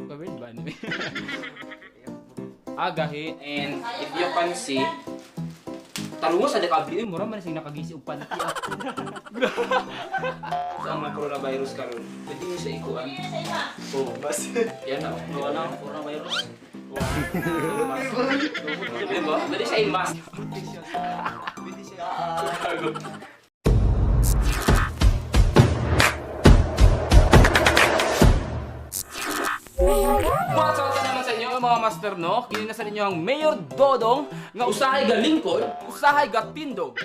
Ka-weird ba? Agahi. And if you can see, tarungo sa dekabli. Mura man sing nakagisi og panty. Sa ang coronavirus karon, pwede niyo sa ikuan. Oh, bas. Yan na. Wala na coronavirus. Diba? Pwede siya i-mask. Pwede siya. Matsawatan naman sa inyo mga master, no? Kini na sa inyo ang Mayor Dodong nga usahay ga lingkod, usahay ga tindog.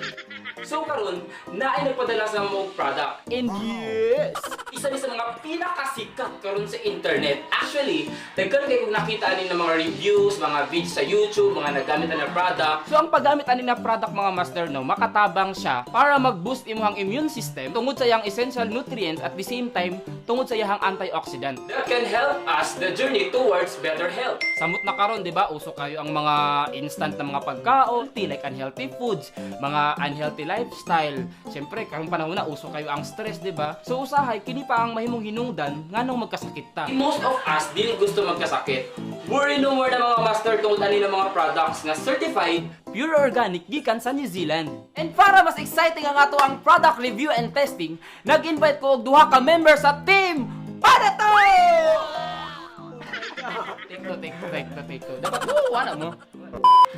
So karon, naay nagpadala sa mga product. And yes, isa ni sa mga pinakasikat karon sa internet. Actually, nagkaroon kayo kung nakita ani ng mga reviews, mga videos sa YouTube, mga nagamit na product. So ang paggamit ani na product mga master, no, makatabang siya para mag-boost imong immune system tungod sa iyang essential nutrients at the same time tungod sa iyang antioxidant that can help us the journey towards better health. Samot na karon, di ba? Uso kayo ang mga instant na mga pagkaon, like unhealthy foods, mga unhealthy lifestyle. Siyempre, karong panahon na uso kayo ang stress, di ba? So usahay kini pa ang mahimong hinungdan nganong magkasakit ta. Most of us dili gusto magkasakit. Worry no more na mga master tungod ani ng mga products nga certified pure organic gikan sa New Zealand. And para mas exciting ang ato ang product review and testing, nag-invite ko og duha ka member sa team Padato! Take to. Dapat wala mo.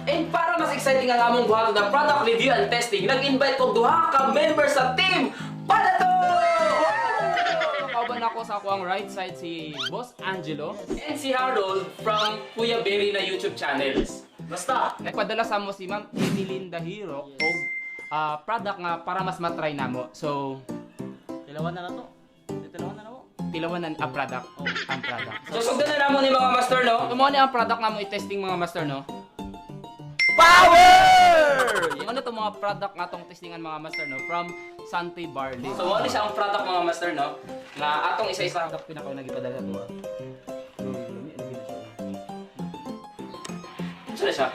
And para mas exciting ang among buhaton ng product review and testing, nag-invite ko duha ka member sa team Padato! Kauban ako sa ako ang right side si Boss Angelo and si Harold from Kuya Berry na YouTube channels. Basta, nagpadala sa mo si Ma'am Emeline Dahiro og product nga para mas matry namo. So, Tilawan na to. Tilawan na mo. tilawan na ang product. Ang product. So, sugdan na namo ni mga master, no? Tumo ni ang product namo i-testing mga master, no? Power! Yung ano itong mga product nga itong testingan mga master, no? From Santi Barley. So, wala siya ang product mga master, no? Na atong isa-isa pinakaw nagipadala to. Saan siya?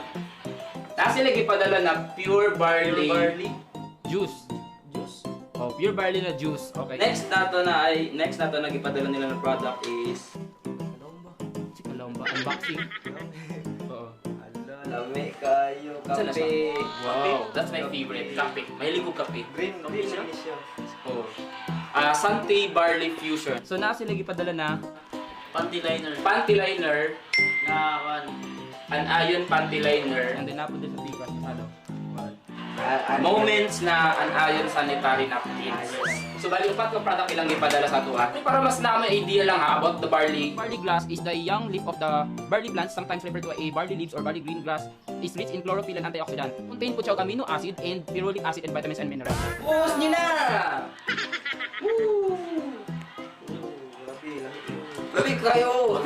Tapos sila gipadala na pure barley juice. Oh, pure barley na juice. Okay. Next na to na gipadala nila na product is Kalomba. Unboxing. Oo. Lami kayo, Saan na siya? kape. Wow, that's my favorite. Kape. Mahilig ko kape. Green siya. Oh. Santi Barley Fusion. So na sila gipadala na Panty liner, na one. an iron panty liner, and then napod din sa bigas ano. Moments na an iron sanitary napkins. So bali upat ka product ilang gipadala sa ato. Para mas na may idea lang ha about the barley. Barley grass is the young leaf of the barley plant, sometimes referred to as a barley leaves or barley green grass. Is rich in chlorophyll and antioxidant. Contain po siya amino acid and ferulic acid and vitamins and minerals. Push niyo na! Woo! Labi kayo!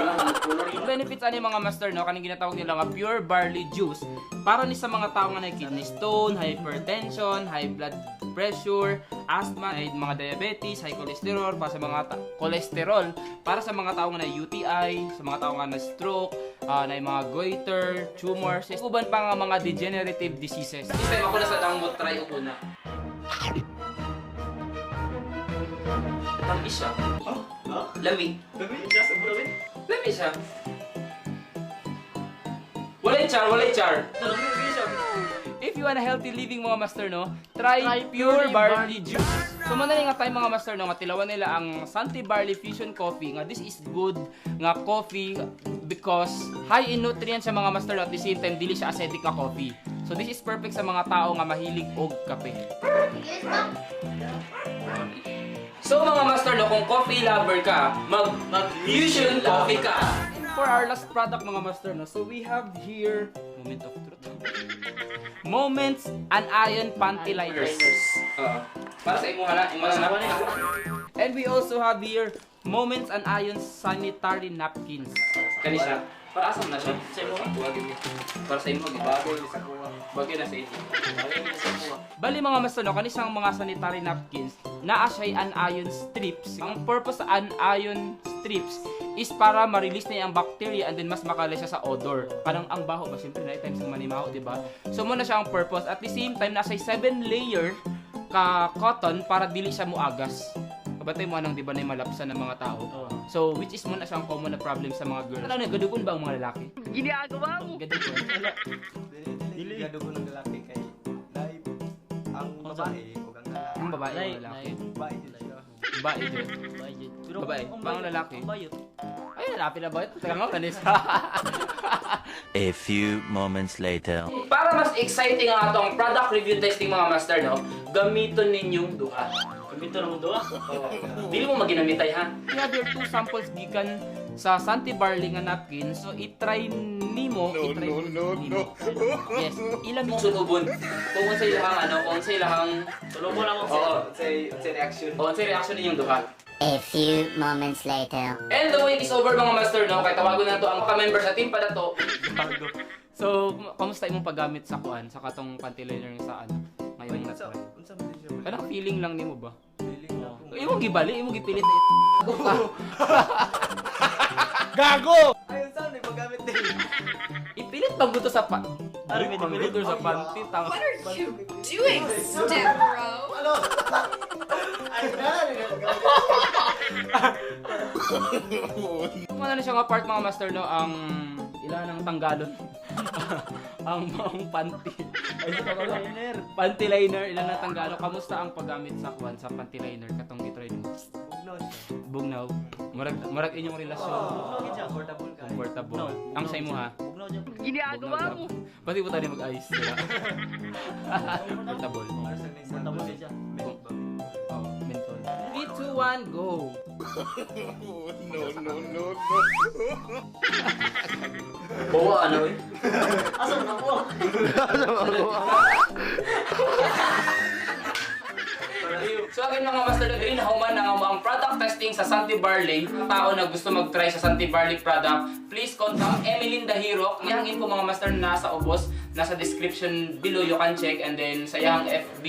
Benefits ani mga master, no? Kaning ginatawag nila nga pure barley juice para ni sa mga tao nga na kidney stone, hypertension, high blood pressure, asthma, mga diabetes, high cholesterol, para sa mga tao nga na UTI, sa mga tao nga na stroke, na mga goiter, tumors, uban pa nga mga degenerative diseases. Isa ako na sa dangmot try ko na. Lami siya. Lami. Lami siya. Walay char. If you want a healthy living mga master, no, try pure barley juice. So manali nga tayo mga master, no, nga tilawan nila ang Santi Barley Fusion Coffee. Nga this is good nga coffee because high in nutrients sa mga master, no, at the same time dili siya acidic ka coffee. So this is perfect sa mga tao nga mahilig og kape. So mga master, no, kung coffee lover ka, mag-fusion coffee ka. And for our last product mga master, no, so we have here moment of truth. Moments and Iron Panty Liners. Para sa imo na. And we also have here Moments and Iron Sanitary Napkins. Kani siya. Para asam na siya. Sa imo para sa imo bago sa kuha. Bagay na sa imo. Bali mga master, no, kani siyang mga sanitary napkins naa siya an iron strips. Ang purpose sa an iron strips is para ma-release na yung bacteria and then mas makala siya sa odor. Parang ang baho ba? Siyempre, na times ng manimaho, diba? So, muna siya ang purpose. At the same time, nasa 7 layer ka cotton para dili siya muagas. Batay mo anong di ba na yung malapsan ng mga tao. Oo. So, which is mo na siyang common na problem sa mga girls. Ano, gadugon ba ang mga lalaki? Ginagawa mo. Gadugon. Dili gado ko ng lalaki kay live ang babae o ang lalaki. Ang babae o Lay, lalaki? Babae din siya. Babae dyan. Bayad. Pero Babae. ang Pang bayot- lalaki. Ang bayot. Ay, lalaki na ba ito? Teka nga, nanis. A few moments later. Para mas exciting ang atong product review testing mga master, no? Gamiton ninyong duha. Kumito na mo doon. Dili mo maginamitay ha. We have your 2 samples gikan sa Santi Barley nga napkin. So i-try nimo, nimo. Yes, ilang sunubon. Kung sa ilahang ano, kung sa ilahang Tulong mo lang ako Oo. say reaction. o sa reaction ninyong duha. A few moments later. And the wait is over mga master, no? Kaya tawagon na to ang mga-member sa team pala to. So, kamusta imong paggamit sa kuan sa katong panty liner sa ano? Ngayon na Unsa try. unsa man din siya? Parang feeling lang nimo ba? Feeling na ako. Imong gibali, imong gipilit na ito. Ay unsa ni paggamit din? Ipilit pag buto sa pa. Ari, may dipilit. Buto sa panty tang. What are you doing, step bro? Ano? Ay na ni paggamit. Kung ano na siya nga part mga master, no, ang ilan ng tanggalon. ang panty. Ay, ito ka ba? Liner. Panty liner, ilan ng tanggalon. Kamusta ang paggamit sa kuan sa panty liner katong gitry mo? Bugnaw siya. Bugnaw. Murag inyong relasyon. Bugnaw gid siya. Comfortable ka. Comfortable. No, Ang sa imo ha. Bugnaw dyan. Ginagawa mo. Pati po tayo mag-ayos. Comfortable. Para sa next Comfortable siya. Oh, menthol. 3, 2, 1, go! Bawa ano eh? Asa na po? So again mga master, green human na ang product testing sa Santi Barley. Tao na gusto mag-try sa Santi Barley product, please contact Emeline Dahiro. Iyang info mga master nasa ubos, nasa description below, you can check, and then sa iyang FB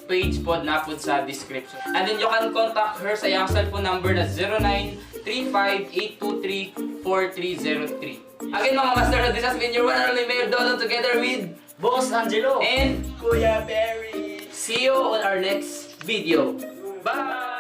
page pod na pod sa description. And then you can contact her sa iyang cellphone number na 0935-823-4303. Again mga master, this has been your one and only Mayor Dodo together with Boss Angelo. and Kuya Perry. see you on our next video. Bye!